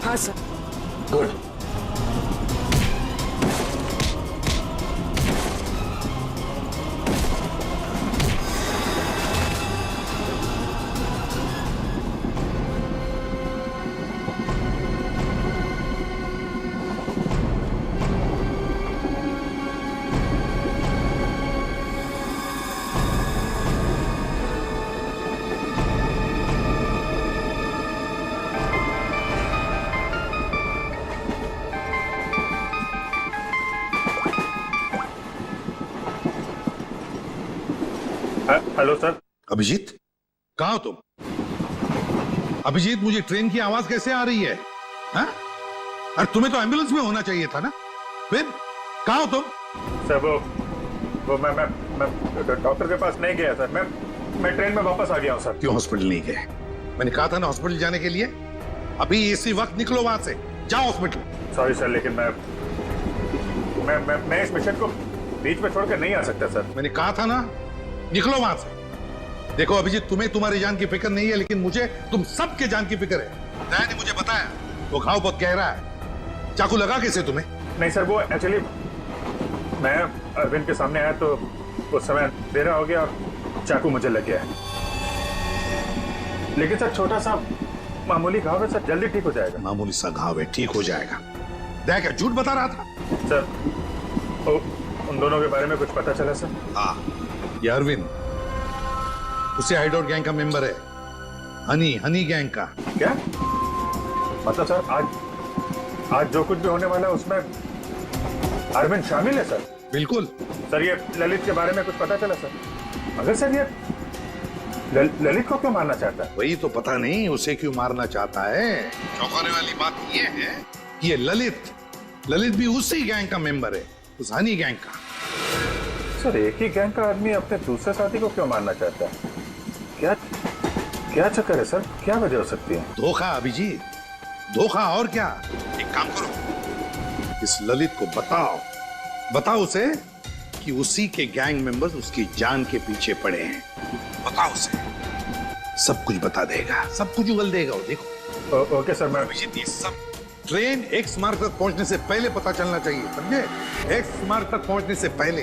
हाँ sir. Good. Hello sir. Abhijit, कहाँ हो तुम? अभिजीत, मुझे ट्रेन की आवाज कैसे आ रही है? हाँ? अरे तुम्हें तो एम्बुलेंस में होना चाहिए था ना। फिर कहाँ हो तुम? सर वो मैं डॉक्टर के पास नहीं गया सर। मैं ट्रेन में वापस आ गया हूँ सर। क्यों हॉस्पिटल नहीं गए? मैंने कहा था ना हॉस्पिटल जाने के लिए। अभी इसी वक्त निकलो वहां से, जाओ हॉस्पिटल। सॉरी सर, लेकिन मैं इस मिशन को बीच में छोड़कर नहीं आ सकता सर। मैंने कहा था ना, निकलो वहां से। देखो अभिजीत, तुम्हें तुम्हारी जान की फिक्र नहीं है, लेकिन मुझे तुम सबके जान की फिक्र है। दया ने मुझे बताया वो घाव बहुत गहरा है। चाकू लगा कैसे तुम्हें? नहीं सर, वो एक्चुअली मैं अरविंद के सामने आया तो उस समय अंधेरा हो गया और चाकू मुझे लग गया है। लेकिन सर छोटा सा मामूली घाव है सर, जल्दी ठीक हो जाएगा। मामूली सा घाव है, ठीक हो जाएगा। दया क्या झूठ बता रहा था? सर उन दोनों के बारे में कुछ पता चला सर? हाँ, ये अरविंद उसे हाइडोर गैंग का मेंबर है। हनी गैंग का। क्या मतलब सर? आज जो कुछ भी होने वाला है उसमें अरविंद शामिल है सर? बिल्कुल सर। ये ललित के बारे में कुछ पता चला सर? मगर सर ये ललित को क्यों मारना चाहता है? वही तो पता नहीं उसे क्यों मारना चाहता है। चौंकाने वाली बात ये है कि ये ललित भी उसी गैंग का मेंबर है, उस हनी गैंग का। सर एक ही गैंग का आदमी अपने दूसरे साथी को क्यों मारना चाहता है? क्या चक्कर है सर? क्या वजह हो सकती है? धोखा अभिजीत, धोखा। और क्या? एक काम करो, इस ललित को बताओ उसे कि उसी के गैंग मेंबर्स उसकी जान के पीछे पड़े हैं। बताओ उसे, सब कुछ बता देगा, सब कुछ उगल देगा वो। देखो। Okay sir. मैं अभिजीत, ये सब ट्रेन एक्स मार्ग तक पहुंचने से पहले पता चलना चाहिए, समझे? एक्स मार्ग तक पहुंचने से पहले,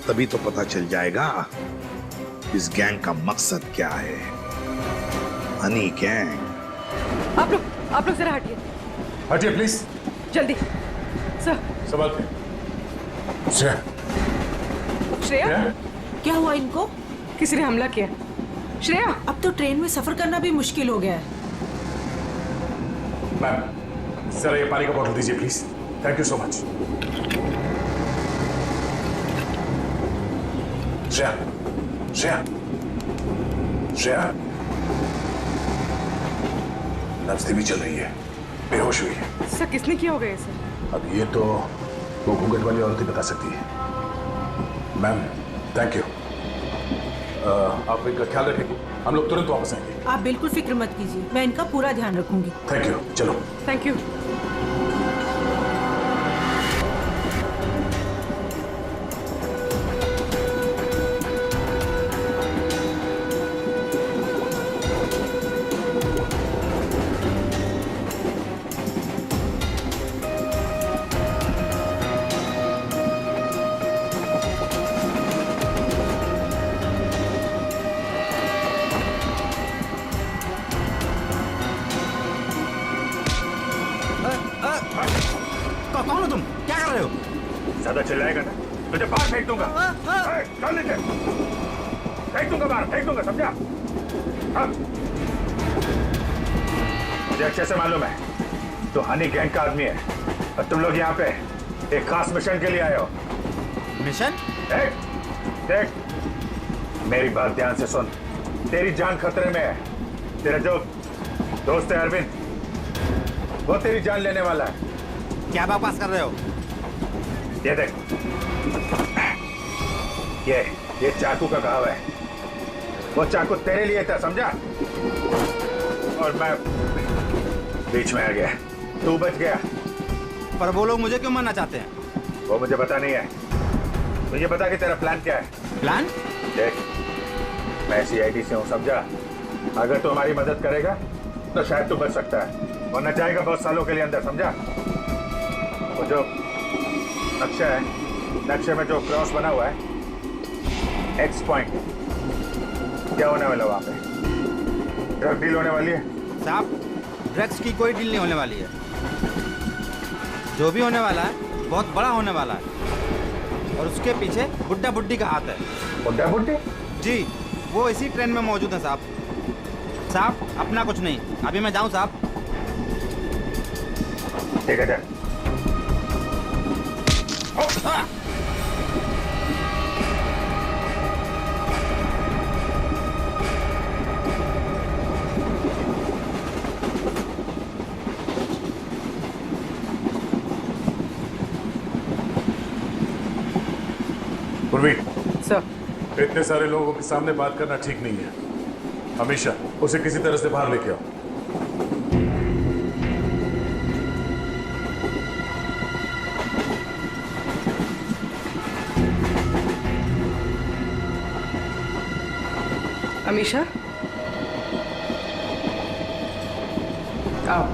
तभी तो पता चल जाएगा इस गैंग का मकसद क्या है। हनी गैंग। आप लोग जरा हटिए। हटिए प्लीज। जल्दी सर। संभाल। श्रेया, क्या हुआ इनको? किसी ने हमला किया। श्रेया, अब तो ट्रेन में सफर करना भी मुश्किल हो गया है। मैम जरा ये पानी का बोतल दीजिए please. Thank you so much. Shreya नब्ज भी चल रही है, बेहोश हुई है। सर किसने किया होगा ये सर? अब ये तो वो घूंघट वाली औरत ही बता सकती है। Ma'am thank you. आप इनका ख्याल रखेंगे, हम लोग तुरंत वापस आएंगे। आप बिल्कुल फिक्र मत कीजिए, मैं इनका पूरा ध्यान रखूंगी। Thank you. चलो। Thank you. कौन हो तुम? क्या कर रहे हो? ज्यादा चिल्लाएगा ना तुझे बाहर फेंक दूंगा। चल नीचे, फेंक दूंगा बाहर, फेंक दूंगा, समझा? हाँ। मुझे अच्छे से मालूम है तो हनी गैंग का आदमी है और तुम लोग यहाँ पे एक खास मिशन के लिए आए हो। मिशन? देख मेरी बात ध्यान से सुन। तेरी जान खतरे में है। तेरा जो दोस्त है अरविंद, वो तेरी जान लेने वाला है। क्या बकवास कर रहे हो? ये देख, ये चाकू का घाव है। वो चाकू तेरे लिए था, समझा? और मैं बीच में आ गया, तू बच गया। पर वो लोग मुझे क्यों मारना चाहते हैं? वो मुझे पता नहीं है। मुझे बता कि तेरा प्लान क्या है। प्लान? देख मैं CID से हूँ, समझा? अगर तू हमारी मदद करेगा तो शायद तू बच सकता है, वरना जाएगा बहुत सालों के लिए अंदर, समझा? वो जो नक्शा है, नक्शे में जो क्रॉस बना हुआ है, एक्स पॉइंट, क्या होने वाला वहां पे? ड्रग डील होने वाली है? साहब, ड्रग्स की कोई डील नहीं होने वाली है। जो भी होने वाला है बहुत बड़ा होने वाला है, और उसके पीछे बुड्ढा बुड्ढी का हाथ है। बुड्ढा बुड्ढी? जी, वो इसी ट्रेन में मौजूद है साहब। साहब, अपना कुछ नहीं, अभी मैं जाऊं साहब? ठीक है, जा। पूर्वी, सर इतने सारे लोगों के सामने बात करना ठीक नहीं है। हमेशा उसे किसी तरह से बाहर लेके आओ। अमीशा, आओ।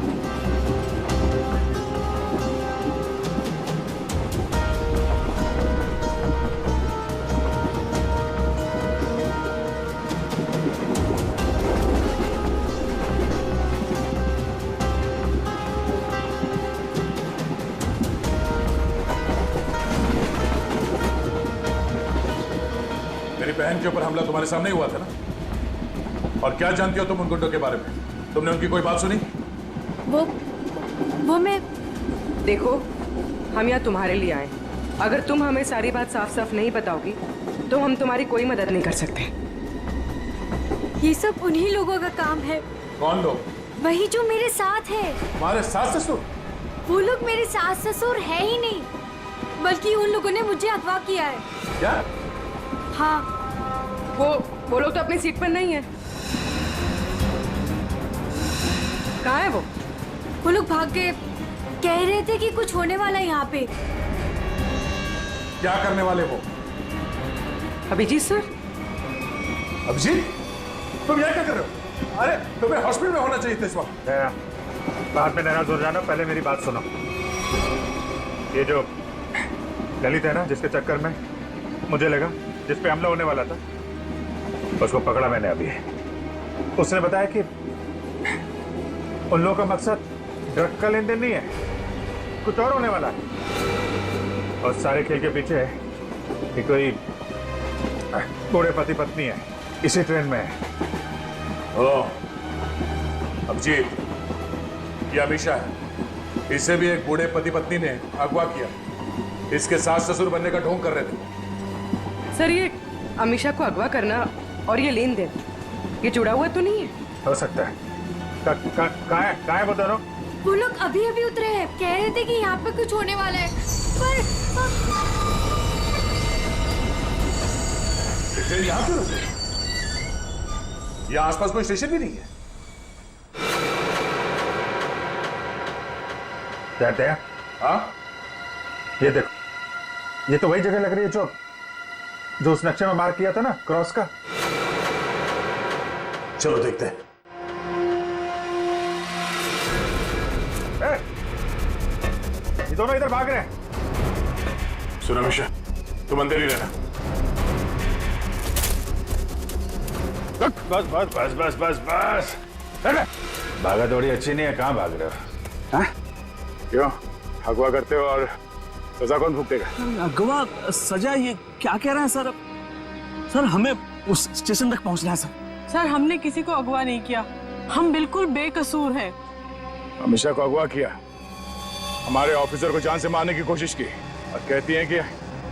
मेरी बहन के ऊपर हमला तुम्हारे सामने ही हुआ था ना? और क्या जानती हो तुम उन गुंडों के बारे में? तुमने उनकी कोई बात सुनी? वो मैं देखो, हम यहाँ तुम्हारे लिए आए। अगर तुम हमें सारी बात साफ साफ नहीं बताओगी तो हम तुम्हारी कोई मदद नहीं कर सकते। ये सब उन्हीं लोगों का काम है, कौन लोग? वही जो मेरे साथ है। तुम्हारे सास ससुर? वो लोग मेरे सास ससुर है ही नहीं, बल्कि उन लोगों ने मुझे अगवा किया है। क्या? हाँ, वो लोग तो अपनी सीट पर नहीं है। कहाँ है वो? वो लोग भाग गए। कह रहे थे कि कुछ होने वाला है यहाँ पे। क्या करने वाले वो? अभिजीत सर? अभिजीत, तुम यहाँ क्या कर रहे हो? अरे तुम्हें हॉस्पिटल में होना चाहिए था इस वक्त। बाद में नाराज हो जाना, पहले मेरी बात सुनो। ये जो ललित है ना, जिसके चक्कर में मुझे लगा, जिस पे हमला होने वाला था, उसको पकड़ा मैंने अभी। उसने बताया कि उन लोगों का मकसद ड्रग का लेन देन नहीं है, कुछ और होने वाला है। और सारे खेल के पीछे है कि कोई बूढ़े पति पत्नी है, इसी ट्रेन में है। ओ, अभिजीत, ये अमीशा है। इसे भी एक बूढ़े पति पत्नी ने अगवा किया। इसके सास ससुर बनने का ढोंग कर रहे थे। सर, ये अमीशा को अगवा करना और ये लेन देन, ये जुड़ा हुआ तो नहीं है? हो सकता है। कहाँ है वो दोनों? वो लोग अभी अभी उतरे हैं। कह रहे थे कि यहाँ पे कुछ होने वाला है, पर ट्रेन यहाँ क्यों रुकी? यहाँ आसपास कोई स्टेशन भी नहीं है। कहते हैं, हाँ? ये देखो, ये तो वही जगह लग रही है जो उस नक्शे में मार्क किया था ना, क्रॉस का। चलो देखते हैं। ये दोनों इधर भाग रहे हैं। सुनो अमीशा, तुम अंदर ही रहना। बस बस बस बस बस बस। भागा दौड़ी अच्छी नहीं है, कहाँ भाग रहे हो? क्यों अगवा करते हो और सजा कौन भुगतेगा? अगवा सजा, ये क्या कह रहे हैं सर? सर, हमें उस स्टेशन तक पहुंचना है सर। सर, हमने किसी को अगवा नहीं किया, हम बिल्कुल बेकसूर हैं। अमीशा को अगवा किया, हमारे ऑफिसर को जान से मारने की कोशिश की, और कहती हैं कि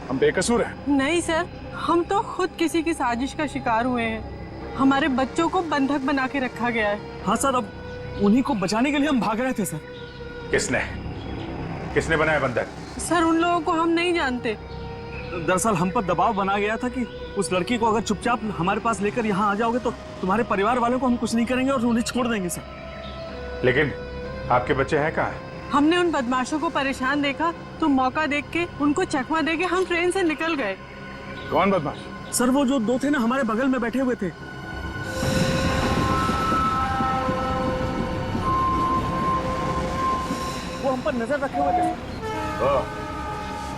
हम बेकसूर हैं। नहीं सर, हम तो खुद किसी की साजिश का शिकार हुए हैं। हमारे बच्चों को बंधक बना के रखा गया है। हाँ सर, अब उन्हीं को बचाने के लिए हम भाग रहे थे सर। किसने बनाया बंधक? सर, उन लोगों को हम नहीं जानते। दरअसल हम पर दबाव बना गया था कि उस लड़की को अगर चुपचाप हमारे पास लेकर यहाँ आ जाओगे तो तुम्हारे परिवार वालों को हम कुछ नहीं करेंगे और उन्हें छोड़ देंगे सर। लेकिन आपके बच्चे हैं कहाँ? हमने उन बदमाशों को परेशान देखा तो मौका देख के उनको चकमा दे के हम ट्रेन से निकल गए। कौन बदमाश? सर, वो जो दो थे ना, हमारे बगल में बैठे हुए थे। वो हम पर नजर रखे हुए थे।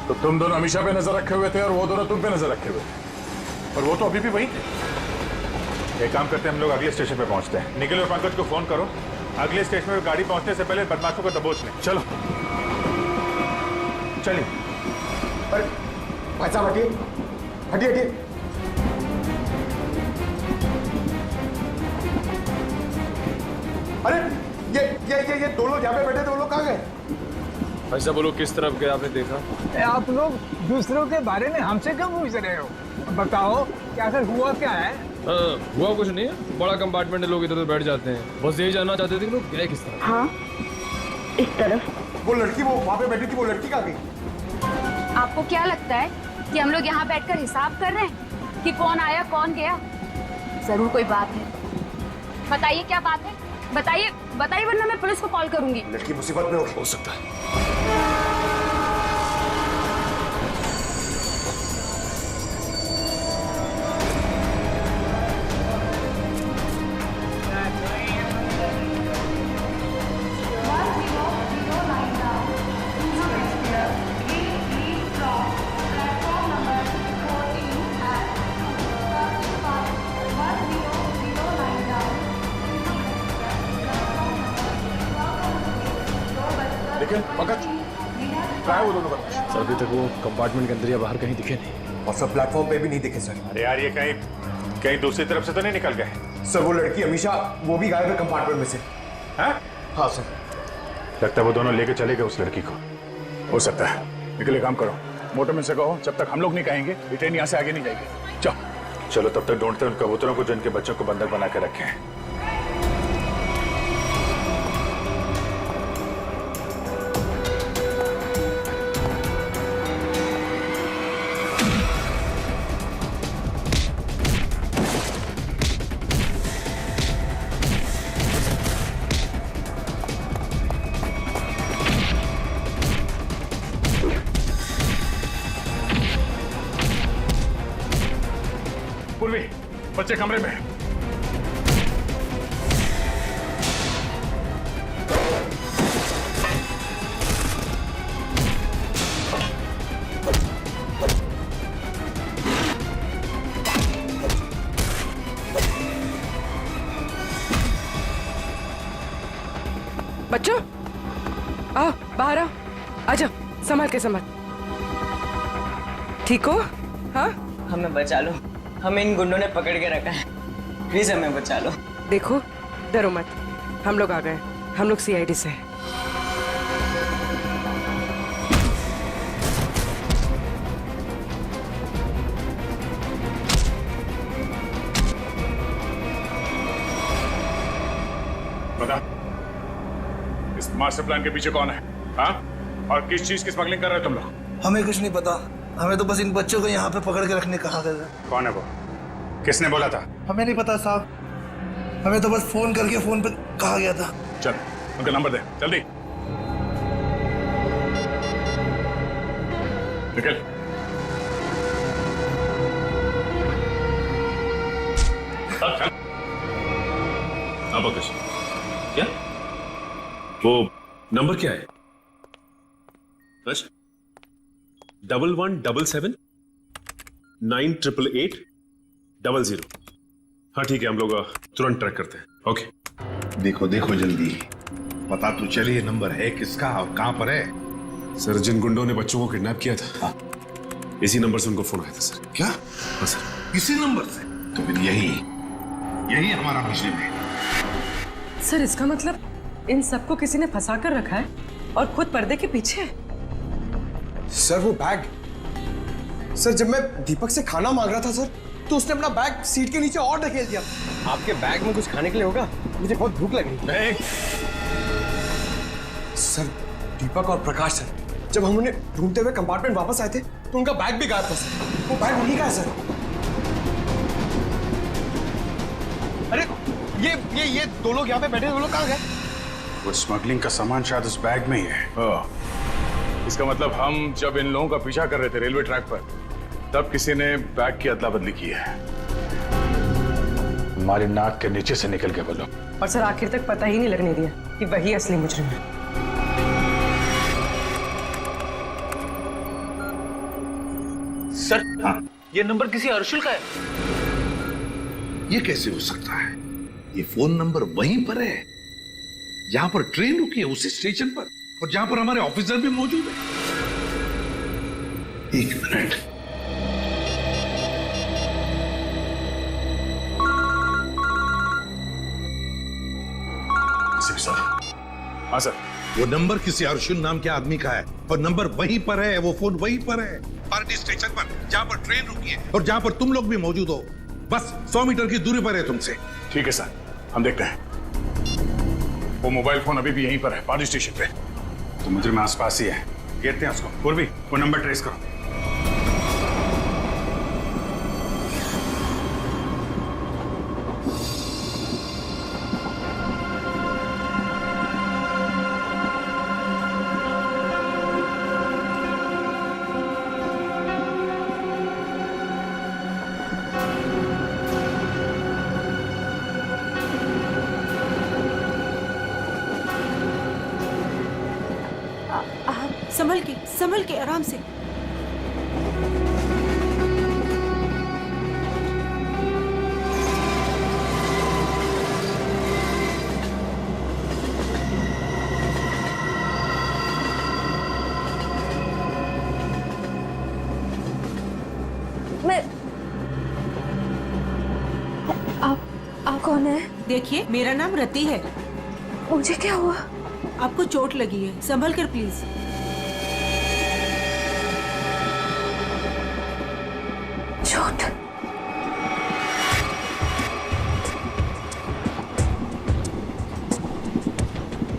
तो तुम दोनों अमीशा पे नजर रखे हुए थे और वो दोनों तुम पे नजर रखे हुए थे, और वो तो अभी भी वहीं थे। एक काम करते हैं, हम लोग अगले स्टेशन पे पहुंचते हैं। निखिल और पंकज को फोन करो, अगले स्टेशन पे गाड़ी पहुंचने से पहले बदमाशों को दबोच लें। चलो चलिए। अरे भाई साहब हटिए, हटिए हटिए। अरे ये दो लोग यहाँ पे बैठे थे, वो लोग कहाँ गए? भाई साहब वो लोग किस तरफ गए आपने देखा? आप लोग दूसरों के बारे में हमसे क्यों पूछ रहे हो? बताओ कि आखिर हुआ क्या है? हुआ कुछ नहीं है, बड़ा कंपार्टमेंट है, लोग इधर उधर बैठ जाते हैं। बस यही जानना चाहते थे कि लोग गए किस तरफ। हाँ, इस तरफ। वो लड़की वो वहाँ पे बैठी थी, वो लड़की कहाँ गई? आपको क्या लगता है कि हम लोग यहाँ बैठकर हिसाब कर रहे हैं कि कौन आया कौन गया? जरूर कोई बात है। बताइए क्या बात है, बताइए बताइए, वरना मैं पुलिस को कॉल करूंगी। लड़की मुसीबत में हो सकता है। लेकिन पंकज क्या है वो दोनों बदमाश? सर अभी तक वो कंपार्टमेंट के अंदर या बाहर कहीं दिखे नहीं। और सब प्लेटफॉर्म पे भी नहीं दिखे सर। अरे यार, ये कहीं कहीं दूसरी तरफ से तो नहीं निकल गए? सर वो लड़की अमीशा, वो भी गायब है कंपार्टमेंट में से। हाँ हाँ सर। लगता है वो दोनों लेके चले गए उस लड़की को। हो सकता है। निकल एक काम करो, मोटरमैन से कहो जब तक हम लोग नहीं कहेंगे ये ट्रेन यहाँ से आगे नहीं जाएगी। चलो चलो तब तक ढूंढते हैं उन कबूतरों को जिनके बच्चों को बंधक बना के रखे हैं। पूर्वी, बच्चे कमरे में। बच्चों आओ बाहर आओ, आजा, संभाल के संभाल। ठीक हो? हाँ हमें बचा लो, हमें इन गुंडों ने पकड़ के रखा है, प्लीज हमें बचा लो। देखो डरो मत, हम लोग आ गए, हम लोग सीआईडी से हैं। बता, इस मास्टर प्लान के पीछे कौन है? हाँ? और किस चीज की स्मगलिंग कर रहे हो तुम लोग? हमें कुछ नहीं पता, हमें तो बस इन बच्चों को यहाँ पे पकड़ के रखने कहा गया। कौन है वो? किसने बोला था? हमें नहीं पता साहब, हमें तो बस फोन करके फोन पे कहा गया था। चल उनका नंबर दे जल्दी। निकल। चल। अब कुछ क्या? वो नंबर क्या है? 1177 988800। हाँ ठीक है, हम लोग तुरंत ट्रैक करते हैं। ओके। देखो देखो जल्दी, पता तो चले ये नंबर है किसका और कहां पर है। सर जिन गुंडों ने बच्चों को किडनैप किया था, इसी नंबर से उनको फोन आया था सर। क्या? हाँ सर। इसी नंबर से? तो फिर यही हमारा मिशन है। सर इसका मतलब इन सबको किसी ने फंसा कर रखा है और खुद पर्दे के पीछे है। सर वो बैग, सर जब मैं दीपक से खाना मांग रहा था सर, तो उसने अपना बैग सीट के नीचे और ढकेल दिया। आपके बैग में कुछ खाने के लिए होगा, मुझे बहुत भूख लगी। सर दीपक और प्रकाश सर, जब हम उन्हें ढूंढते हुए कंपार्टमेंट वापस आए थे तो उनका बैग भी गायब था सर। वो बैग उन्हीं का है सर। अरे ये दो लोग यहाँ पे बैठे, वो लोग कहाँ गए? वो स्मगलिंग का सामान शायद उस बैग में ही है। इसका मतलब हम जब इन लोगों का पीछा कर रहे थे रेलवे ट्रैक पर, तब किसी ने बैग की अदला बदली की है। हमारी नाक के नीचे से निकल के बोलो। और सर आखिर तक पता ही नहीं लगने दिया कि वही असली मुजरिम है। सर हाँ, ये नंबर किसी अर्शुल का है। ये कैसे हो सकता है? ये फोन नंबर वहीं पर है जहां पर ट्रेन रुकी है, उसी स्टेशन पर, और जहां पर हमारे ऑफिसर भी मौजूद है। एक मिनट। सर। हाँ सर। वो नंबर किसी अर्जुन नाम के आदमी का है और नंबर वहीं पर है, वो फोन वहीं पर है, पार्टी स्टेशन पर, जहां पर ट्रेन रुकी है और जहां पर तुम लोग भी मौजूद हो। बस 100 मीटर की दूरी पर है तुमसे। ठीक है सर, हम देखते हैं। वो मोबाइल फोन अभी भी यहीं पर है, पार्टी स्टेशन पे। तो मुझे आसपास ही है, घेरते हैं उसको। पूर्वी, वो नंबर ट्रेस करो। संभल के आराम से। आप कौन है? देखिए, मेरा नाम रति है। मुझे क्या हुआ? आपको चोट लगी है, संभल कर प्लीज। चोट?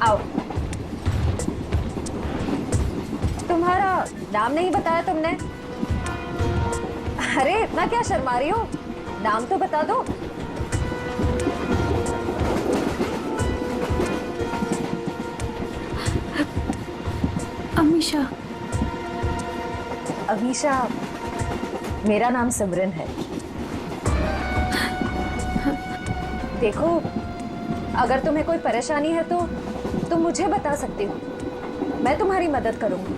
आओ। तुम्हारा नाम नहीं बताया तुमने? अरे इतना क्या शर्मा रही हो? नाम तो बता दो। अमीशा। अमीशा, मेरा नाम सिमरन है। देखो, अगर तुम्हें कोई परेशानी है तो तुम मुझे बता सकती हो, मैं तुम्हारी मदद करूंगी।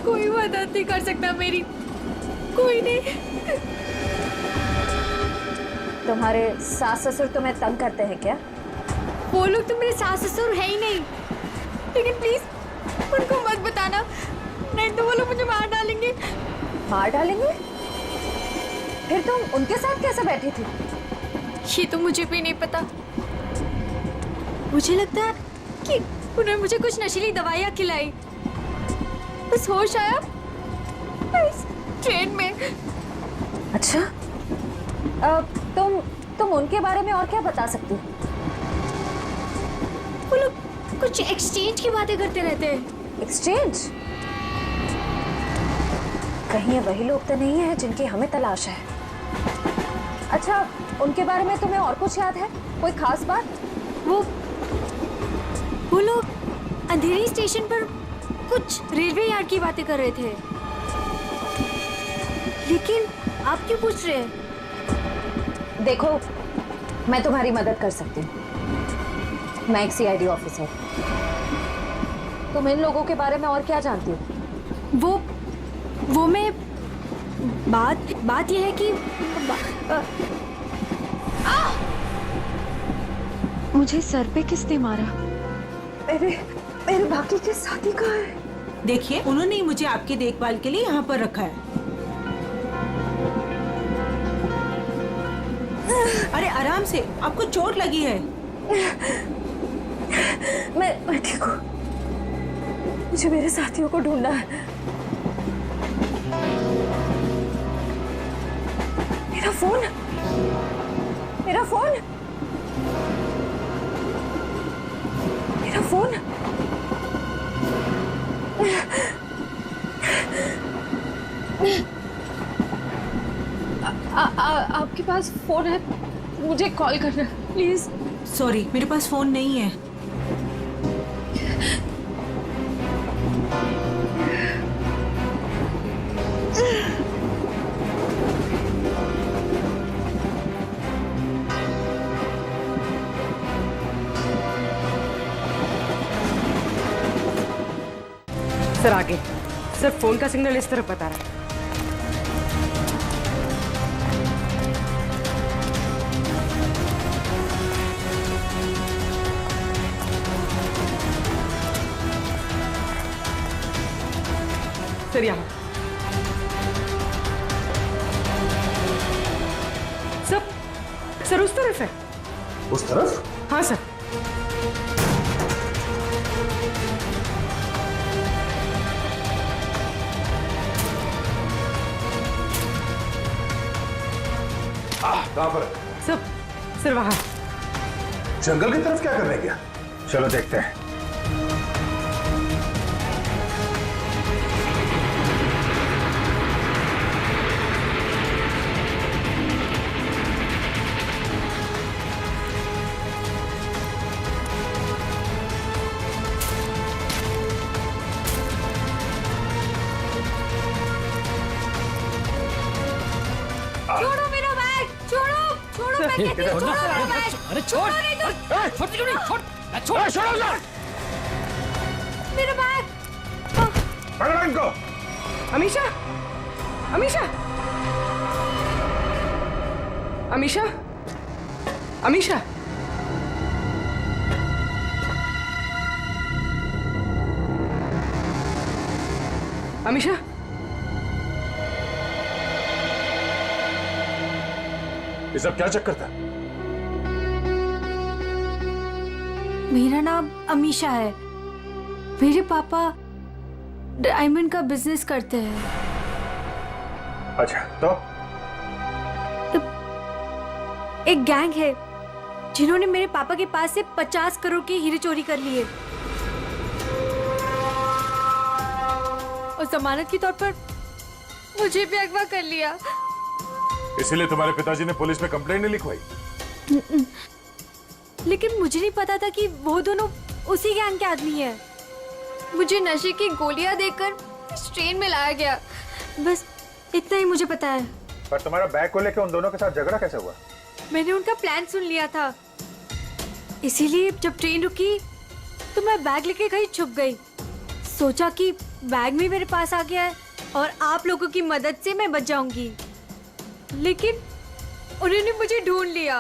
कोई मदद नहीं कर सकता मेरी, कोई नहीं। तुम्हारे सास ससुर तुम्हें तंग करते हैं क्या? वो लोग तो मेरे सास ससुर है ही नहीं, लेकिन प्लीज उनको मत बताना, नहीं तो वो लोग मुझे मार डालेंगे। मार डालेंगे? फिर तुम उनके साथ कैसे बैठी थी? ये तो मुझे भी नहीं पता। मुझे लगता है कि उन्होंने मुझे कुछ नशीली दवाइयाँ खिलाई, बस होश आया इस ट्रेन में। अच्छा, तुम उनके बारे में और क्या बता सकती हो? वो लोग कुछ एक्सचेंज की बातें करते रहते हैं। एक्सचेंज? कहीं ये वही लोग तो नहीं है जिनकी हमें तलाश है? अच्छा, उनके बारे में तुम्हें और कुछ याद है? कोई खास बात? वो लोग अंधेरी स्टेशन पर कुछ रेलवे यार्ड की बातें कर रहे थे। लेकिन आप क्यों पूछ रहे हैं? देखो, मैं तुम्हारी मदद कर सकती हूँ। मैं एक सीआईडी ऑफिसर। तुम इन लोगों के बारे में और क्या जानती हो? वो मैं बात यह है कि मुझे सर पे किसने मारा? मेरे बाकी के साथी कहाँ है? देखिए, उन्होंने ही मुझे आपकी देखभाल के लिए यहाँ पर रखा है। अरे आराम से, आपको चोट लगी है। मैं ठीक हूँ। मुझे मेरे साथियों को ढूंढना है। मेरा फोन, मेरा फोन, मेरा फोन। आपके पास फोन है? मुझे कॉल करना प्लीज। सॉरी, मेरे पास फोन नहीं है। सर आगे, सर फोन का सिग्नल इस तरफ बता रहा है। सर यहाँ। सर उस तरफ है। उस तरफ? हाँ सर। कहाँ पर? सर वहाँ। जंगल की तरफ क्या करने गया? चलो देखते हैं। छोड़ो मेरा बैग, छोड़ो छोड़ो, मैं कहती हूँ, छोड़ो मेरा बैग। अरे छोड़, नहीं तो छोड़ छोड़ छोड़ मेरा बैग। पकड़ो इनको। अमीशा, अमीशा, अमीशा, अमीशा। अमीशा, ये सब क्या चक्कर था? मेरा नाम अमीशा है। मेरे पापा डायमंड का बिजनेस करते हैं। अच्छा तो एक गैंग है जिन्होंने मेरे पापा के पास से 50 करोड़ के हीरे चोरी कर लिए और जमानत के तौर पर मुझे भी अगवा कर लिया। इसीलिए तुम्हारे पिताजी ने पुलिस में कंप्लेंट नहीं लिखवाई? लेकिन मुझे नहीं पता था कि वो दोनों उसी गैंग के आदमी हैं। मुझे नशे की गोलियां देकर इस ट्रेन में लाया गया, बस इतना ही मुझे पता है। पर तुम्हारा बैग को लेकर उन दोनों के साथ झगड़ा कैसे हुआ? मैंने उनका प्लान सुन लिया था, इसीलिए जब ट्रेन रुकी तो मैं बैग लेके कहीं छुप गई। सोचा कि बैग भी मेरे पास आ गया है और आप लोगों की मदद से मैं बच जाऊंगी, लेकिन उन्होंने मुझे ढूंढ लिया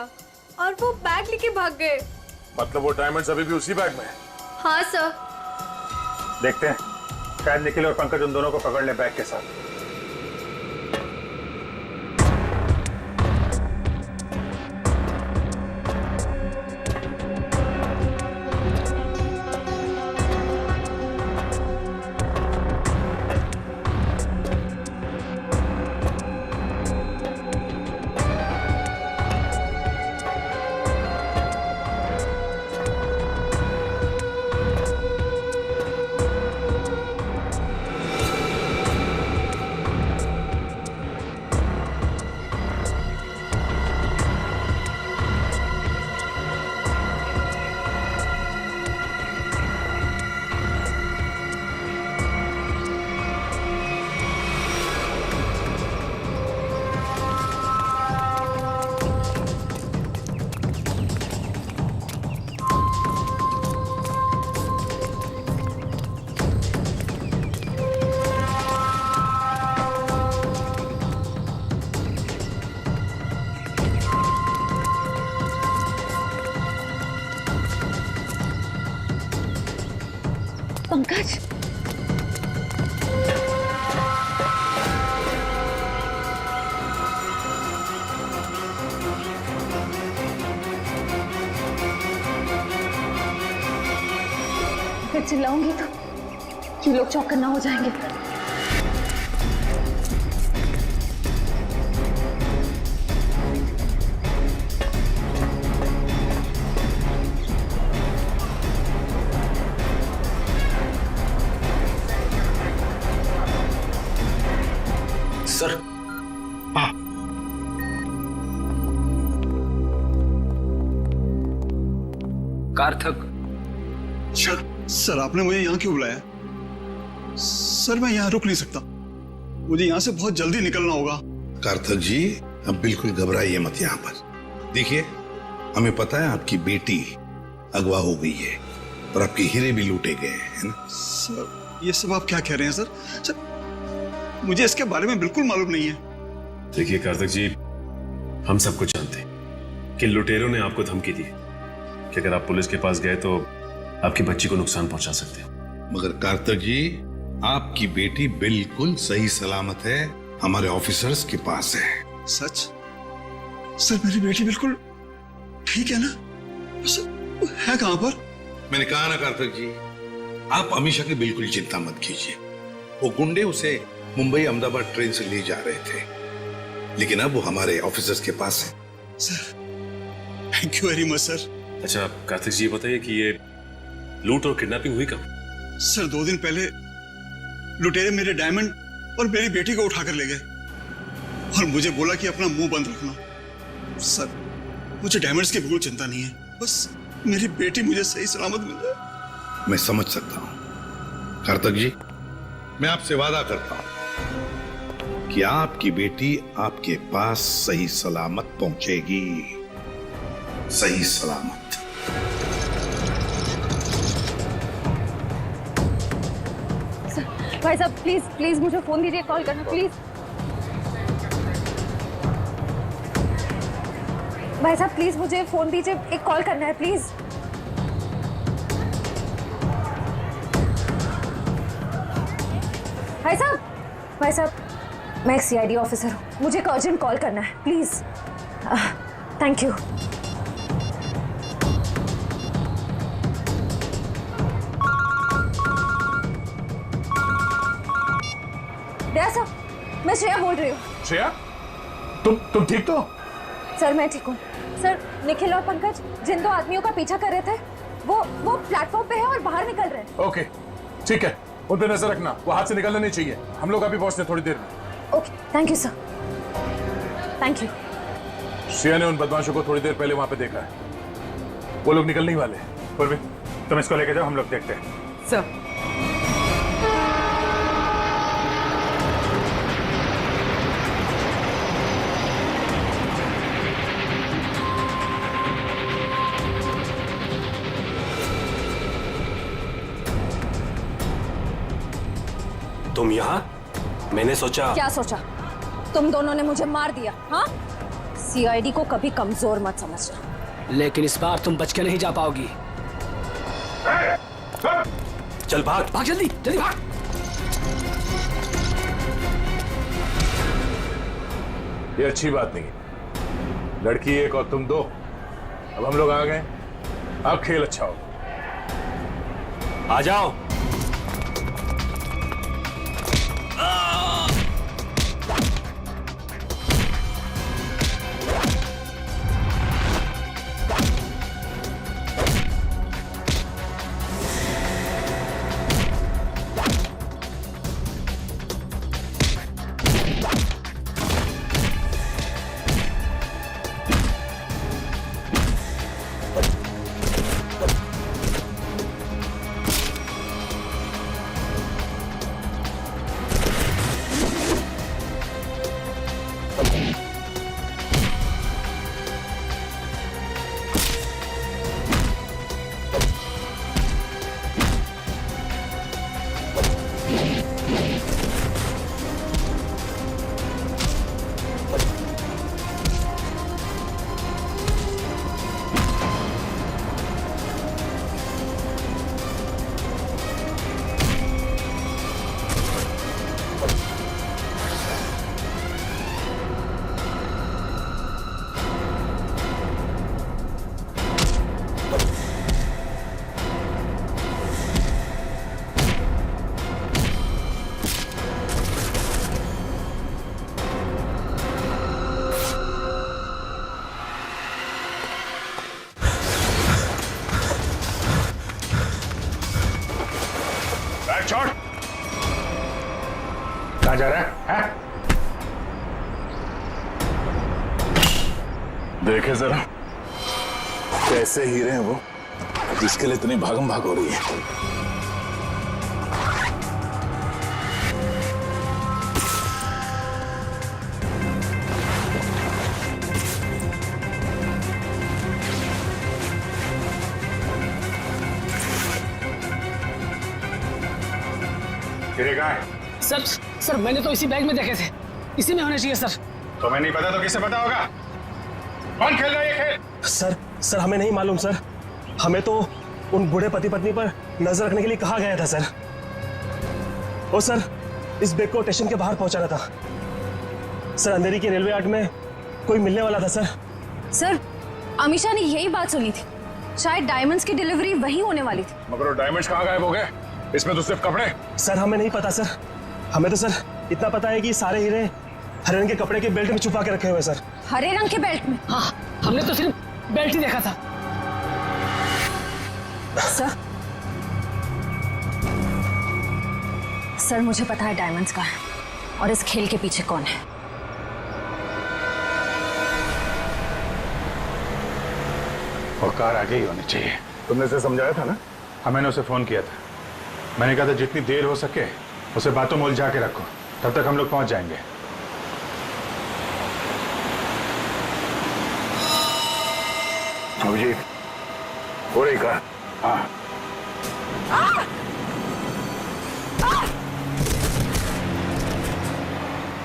और वो बैग लेके भाग गए। मतलब वो डायमंड्स अभी भी उसी बैग में है? हाँ सर। देखते हैं, शायद निखिल और पंकज उन दोनों को पकड़ ले बैग के साथ। पंकज, अगर चिल्लाऊंगी तो ये लोग चौकन्ना ना हो जाएंगे। सर, हाँ, कार्थक। सर आपने मुझे यहाँ क्यों बुलाया? सर मैं यहाँ रुक नहीं सकता, मुझे यहाँ से बहुत जल्दी निकलना होगा। कार्थक जी, अब बिल्कुल घबराइए मत यहाँ पर। देखिए, हमें पता है आपकी बेटी अगवा हो गई है और आपके हीरे भी लूटे गए हैं ना? सर ये सब आप क्या कह रहे हैं? सर मुझे इसके बारे में बिल्कुल मालूम नहीं है। देखिए कार्तिक जी, हम सब कुछ जानते हैं कि लुटेरों ने आपको धमकी दी कि अगर आप पुलिस के पास गए तो आपकी बच्ची को नुकसान पहुंचा सकते हैं। मगर कार्तिक जी, आपकी बेटी बिल्कुल सही सलामत है, हमारे ऑफिसर्स के पास है। सच? सर मेरी बेटी बिल्कुल ठीक है ना? सर है कहां पर? मैंने कहा ना कार्तिक जी, आप अमीषा की बिल्कुल चिंता मत कीजिए। वो गुंडे उसे मुंबई अहमदाबाद ट्रेन से ले जा रहे थे, लेकिन अब वो हमारे ऑफिसर्स के पास है। Sir thank you very much sir. अच्छा कार्तिक जी बताइए कि ये लूट और किडनैपिंग हुई कब? सर 2 दिन पहले लुटेरे मेरे डायमंड और मेरी बेटी को उठाकर ले गए और मुझे बोला कि अपना मुंह बंद रखना। सर मुझे डायमंड्स की बिल्कुल चिंता नहीं है, बस मेरी बेटी मुझे सही सलामत मिल जाए। मैं समझ सकता हूं कार्तिक जी, मैं आपसे वादा करता हूं कि आपकी बेटी आपके पास सही सलामत पहुंचेगी, सही सलामत। भाई साहब प्लीज प्लीज मुझे फोन दीजिए, कॉल करना प्लीज। भाई साहब प्लीज मुझे फोन दीजिए, एक कॉल करना है प्लीज। भाई साहब मैं एक सीआईडी ऑफिसर हूँ, मुझे एक अर्जेंट कॉल करना है प्लीज। Thank you. सर मैं श्रेया बोल रही हूँ। श्रेया, तुम ठीक तो? सर मैं ठीक हूँ सर। निखिल और पंकज जिन 2 आदमियों का पीछा कर रहे थे वो प्लेटफॉर्म पे है और बाहर निकल रहे हैं। ओके ठीक है, उन पे नजर रखना, वो हाथ से निकलना नहीं चाहिए। हम लोग अभी पहुंचते थोड़ी देर में। Okay thank you sir, thank you. Shreya ने उन बदमाशों को थोड़ी देर पहले वहां पे देखा है, वो लोग निकलने ही वाले हैं। पूर्वी तुम इसको लेके जाओ, हम लोग देखते हैं। सर तुम यहाँ? मैंने सोचा। क्या सोचा? तुम दोनों ने मुझे मार दिया, हाँ? सीआईडी को कभी कमजोर मत समझना। लेकिन इस बार तुम बच के नहीं जा पाओगी। चल भाग भाग, जल्दी जल्दी भाग। ये अच्छी बात नहीं है, लड़की एक और तुम 2। अब हम लोग आ गए, अब खेल अच्छा होगा। आ जाओ। छोड़, कहाँ जा रहा है? देखे जरा कैसे हीरे हैं वो, जिसके लिए इतनी भागम भाग हो रही है। सर मैंने तो इसी बैग में देखे थे, इसी में होने चाहिए सर। तुम्हें नहीं पता तो किसे पता होगा? कौन खेल रहा है ये खेल? सर हमें नहीं मालूम सर, हमें तो उन बूढ़े पति पत्नी पर नजर रखने के लिए कहा गया था सर। ओ सर, इस बैग को स्टेशन के बाहर पहुंचाना था सर। अंधेरी के रेलवे यार्ड में कोई मिलने वाला था सर। सर, अमीशा ने यही बात सुनी थी, शायद डायमंड्स की डिलीवरी वहीं होने वाली थी। मगर वो डायमंड्स कहाँ गायब हो गए? इसमें तो सिर्फ कपड़े। सर हमें नहीं पता सर, हमें तो सर इतना पता है कि सारे हीरे हरे रंग के कपड़े के बेल्ट में छुपा के रखे हुए सर। हरे रंग के बेल्ट में? हाँ, हमने तो सिर्फ बेल्ट ही देखा था। सर मुझे पता है डायमंड्स का है और इस खेल के पीछे कौन है। और कार आगे ही होनी चाहिए। तुमने उसे समझाया था ना? हाँ, मैंने उसे फोन किया था। मैंने कहा था जितनी देर हो सके उसे बातों में उलझा के रखो, तब तक हम लोग पहुंच जाएंगे। अभिजीत, हो रही कार? हाँ।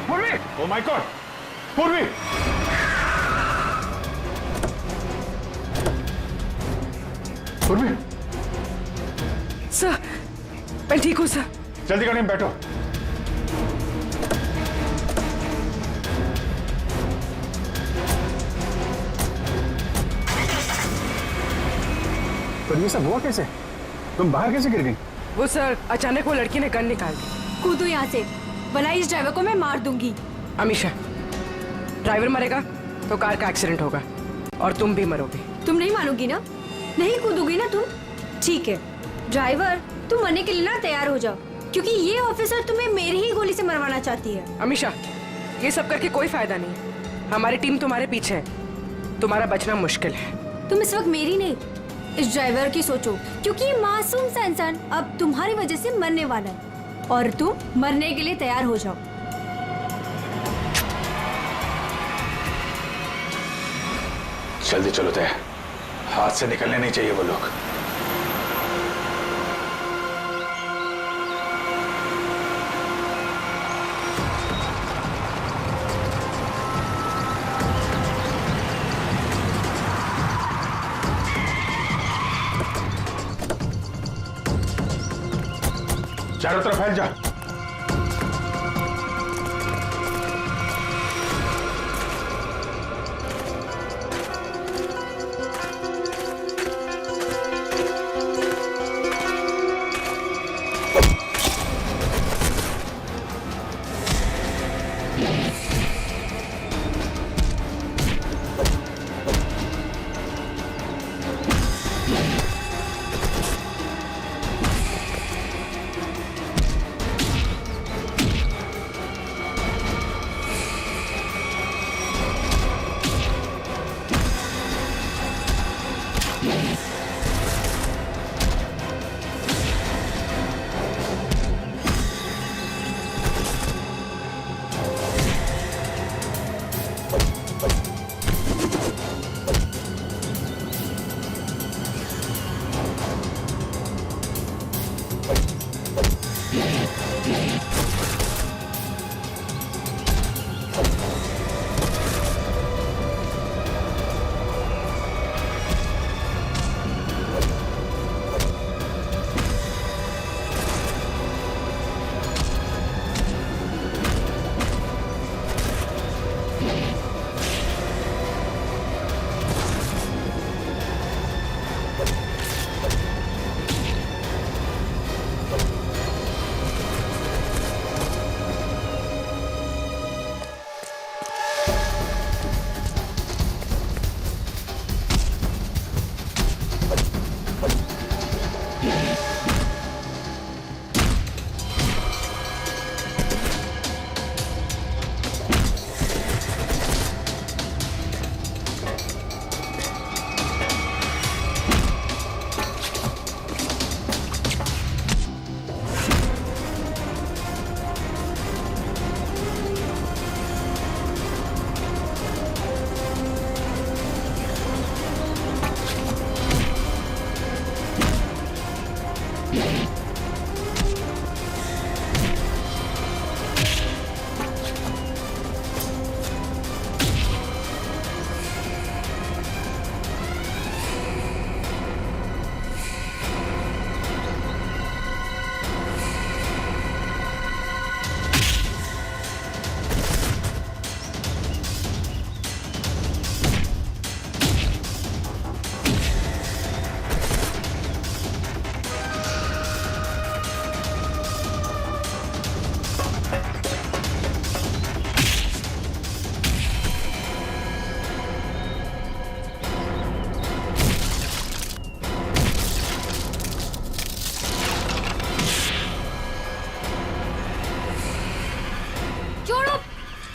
पूर्वी! Oh my God! पूर्वी! पूर्वी! सर, मैं ठीक हूँ सर। जल्दी गाड़ी में बैठो। तो ये सब हुआ कैसे? तुम बाहर कैसे गिर गई? वो सर, अचानक वो लड़की ने गन निकाल दी। कूदो यहाँ से, वरना इस ड्राइवर को मैं मार दूंगी। अमीशा, ड्राइवर मरेगा तो कार का एक्सीडेंट होगा और तुम भी मरोगे। तुम नहीं मानोगी ना? नहीं कूदोगी ना तुम? ठीक है ड्राइवर, तुम मरने के लिए ना तैयार हो जाओ, क्योंकि ये ऑफिसर तुम्हें मेरी ही गोली से मरवाना चाहती है। अमीशा, ये सब करके कोई फायदा नहीं। हमारी टीम तुम्हारे पीछे है, तुम्हारा बचना मुश्किल है। तुम इस वक्त मेरी नहीं, इस ड्राइवर की सोचो, क्योंकि ये मासूम सा इंसान अब तुम्हारी वजह से मरने वाला है और तुम मरने के लिए तैयार हो जाओ। जल्दी चलो तय, हाथ से निकलने नहीं चाहिए वो लोग। चारों तरफ फैल जा।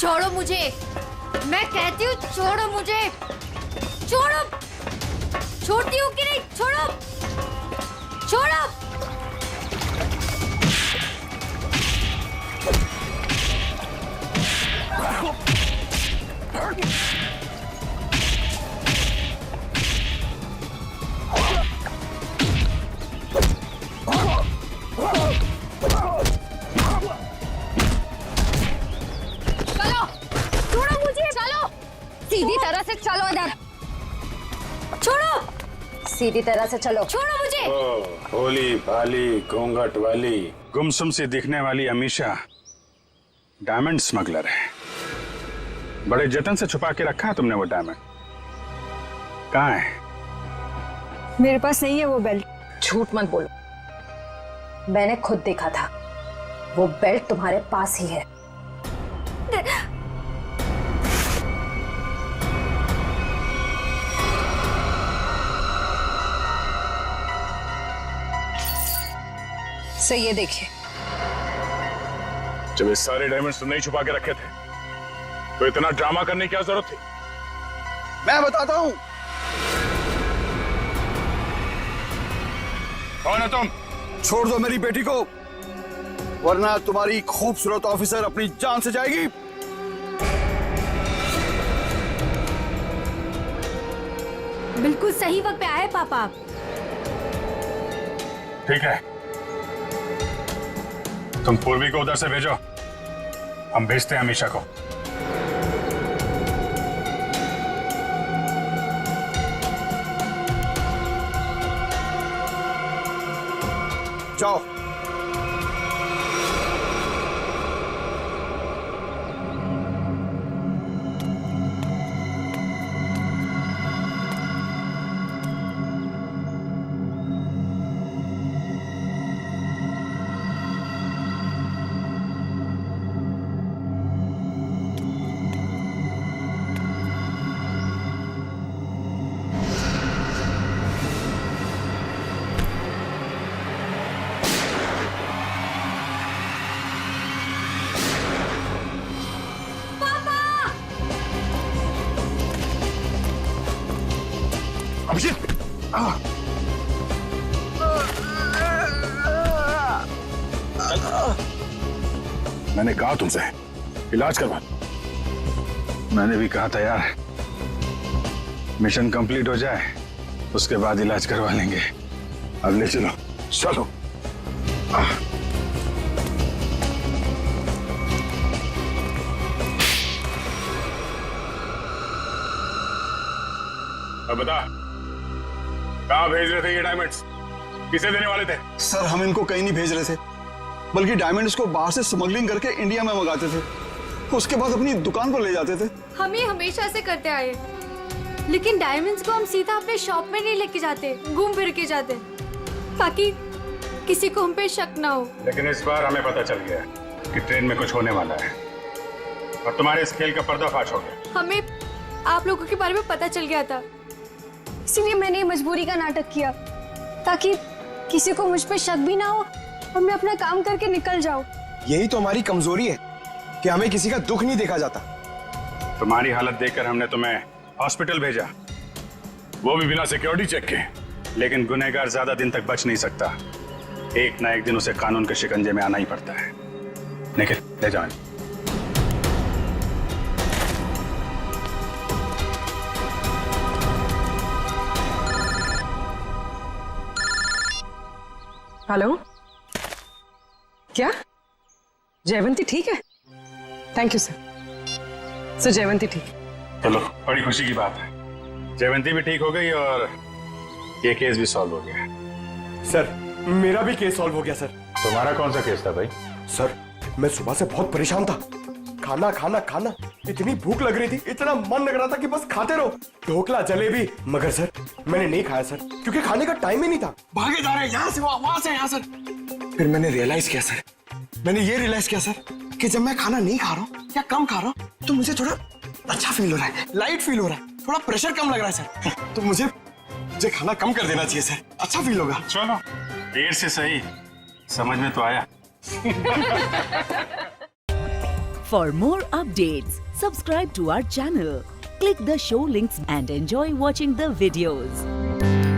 छोड़ो मुझे, मैं कहती हूँ छोड़ो मुझे, छोड़ो। छोड़ती हूँ कि नहीं? छोड़ो, छोड़ो। चलो, छोड़ो मुझे, चलो। सीधी तरह से चलो इधर। छोड़ो, सीधी तरह से चलो। छोड़ो मुझे। भोली भाली घूंघट वाली गुमसुम सी दिखने वाली अमीशा डायमंड स्मगलर है। बड़े जतन से छुपा के रखा है तुमने वो डायमंड। कहाँ है? मेरे पास नहीं है वो बेल्ट। झूठ मत बोलो, मैंने खुद देखा था। वो बेल्ट तुम्हारे पास ही है। सही ये देखिए। जब ये सारे डायमंड्स तुमने ही छुपा के रखे थे तो इतना ड्रामा करने की क्या जरूरत थी? मैं बताता हूं। कौन है तुम? छोड़ दो मेरी बेटी को, वरना तुम्हारी खूबसूरत ऑफिसर अपनी जान से जाएगी। बिल्कुल सही वक्त पे आए पापा। ठीक है, तुम पूर्वी को उधर से भेजो, हम भेजते हैं अमीशा को। जाओ। अभिजीत, मैंने कहा तुमसे इलाज करवा। मैंने भी कहा था यार, मिशन कंप्लीट हो जाए उसके बाद इलाज करवा लेंगे। अब ले चलो, चलो। अब बता, कहाँ भेज रहे थे ये डायमंड्स? किसे देने वाले थे? सर हम इनको कहीं नहीं भेज रहे थे, बल्कि डायमंड्स को बाहर से स्मगलिंग करके इंडिया में मंगाते थे, उसके बाद अपनी दुकान पर ले जाते थे। हम ये हमेशा से करते आए, लेकिन डायमंड्स को हम सीधा अपने शॉप में नहीं लेके जाते, घूम फिर के जाते, ताकि किसी को हम पे शक ना हो। लेकिन इस बार हमें पता चल गया कि ट्रेन में कुछ होने वाला है और तुम्हारे इस खेल का पर्दाफाश हो गया। हमें आप लोगों के बारे में पता चल गया था, इसीलिए मैंने मजबूरी का नाटक किया, ताकि किसी को मुझ पे शक भी ना हो और मैं अपना काम करके निकल जाऊं। यही तो हमारी कमजोरी है कि हमें किसी का दुख नहीं देखा जाता। तुम्हारी हालत देखकर हमने तुम्हें हॉस्पिटल भेजा, वो भी बिना सिक्योरिटी चेक के। लेकिन गुनहगार ज्यादा दिन तक बच नहीं सकता, एक ना एक दिन उसे कानून के शिकंजे में आना ही पड़ता है। निखिल, ले जाओ। हेलो, क्या जयवंती ठीक है? Thank you sir. जयवंती ठीक। चलो, बड़ी खुशी की बात है, जयवंती भी ठीक हो गई और ये केस भी सॉल्व हो गया। सर मेरा भी केस सॉल्व हो गया सर। तुम्हारा कौन सा केस था भाई? सर मैं सुबह से बहुत परेशान था, खाना खाना खाना, इतनी भूख लग रही थी, इतना मन लग रहा था कि बस खाते रहो, ढोकला जलेबी, मगर सर मैंने नहीं खाया सर, क्योंकि खाने का टाइम ही नहीं था। भागे जा रहे हैं यहाँ से वहां से यहाँ सर। फिर मैंने रियलाइज किया सर, मैंने ये रियलाइज किया सर कि जब मैं खाना नहीं खा रहा हूँ या कम खा रहा हूँ तो मुझे थोड़ा अच्छा फील हो रहा है, लाइट फील हो रहा है, थोड़ा प्रेशर कम लग रहा है सर। तो मुझे खाना कम कर देना चाहिए सर, अच्छा फील होगा। चलो, देर से सही, समझ में तो आया। For more updates, subscribe to our channel, click the show links and enjoy watching the videos.